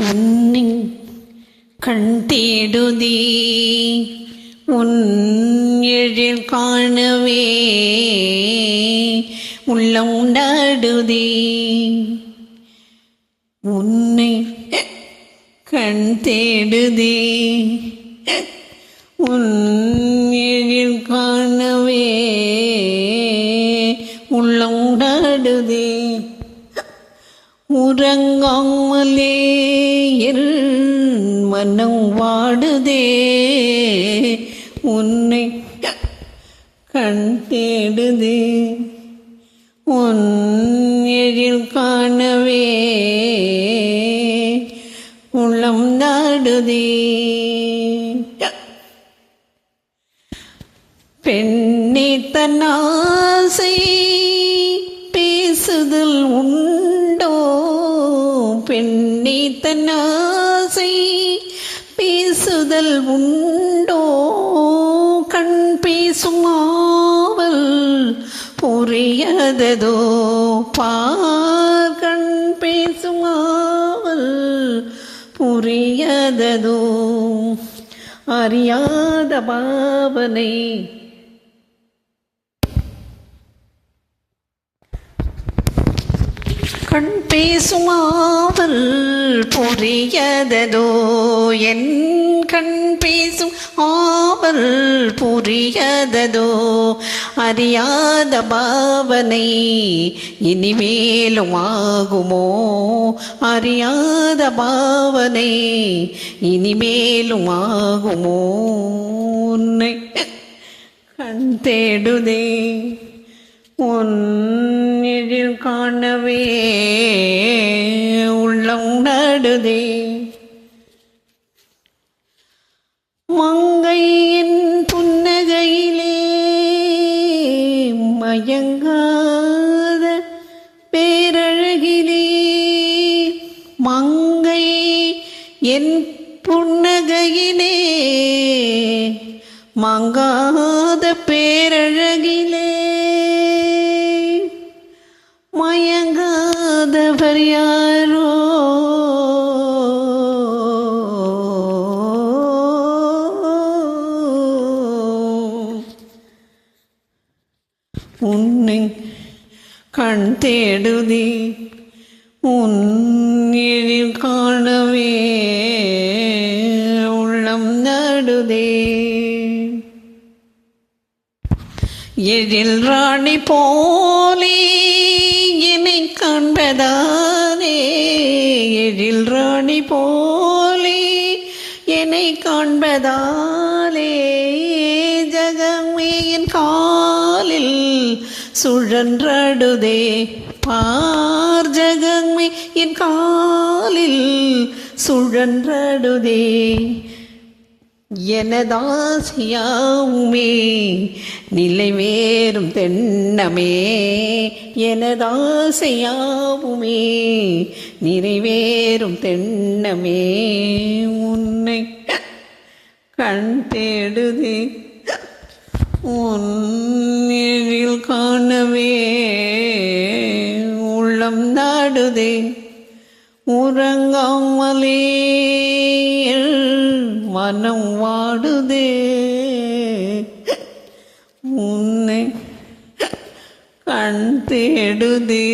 உன்னின் கண் தேடுதே உன் எழில் காணவே உள்ளம் நாடுதே. உன்னை கண் தேடுதே உன் எழில் காணவே உள்ளம் நாடுதே. உறங்காமலே என் மனம் வாடுதே உன்னை கண் தேடுதே உன் எழில் காணவே உள்ளம் நாடுதே. பெண்ணே தன்னாசை பேசுதல் உண்டோ, பெண்ணே தன்னாசை பேசுதல் உண்டோ, கண் பேசும் ஆவல் புரியததோ பார், கண் பேசும் ஆவல் புரியததோ அறியாத பாவனை. கண் பேசும் ஆவல் புரியததோ என் கண் பேசும் ஆவல் புரியததோ அறியாத பாவனை இனிமேலும் ஆகுமோ, அறியாத பாவனை இனிமேலும் ஆகுமோ. உன்னை கண் தேடுதே உன் எழில் காணவே உள்ளம் நாடுதே. மங்கையின் புன்னகையிலே மயங்காத பேரழகிலே, மங்கை என் புன்னகையிலே மங்காத பேரழகிலே மயங்காதவர் யாரோ, உன்னை கண் தேடுதே உன் எழில் காணவே உள்ளம் நாடுதே. எழில் ராணி போலே என்னை காண்பதானே, எழில் ராணி போலே என்னை காண்பதாலே ஜகமேயின் காலில் சுழன்றாடுதே பார், ஜகமே என் காலில் சுழன்றாடுதே. எனதாசையாவுமே நிலைவேறும் தென்னமே, எனதாசையாவுமே நிறைவேறும் தென்னமே. உன்னை கண் தேடுதே உன் எழில் காணவே உள்ளம் நாடுதே. உறங்காமலே மனம் வாடுதே உன்னை கண் தேடுதே.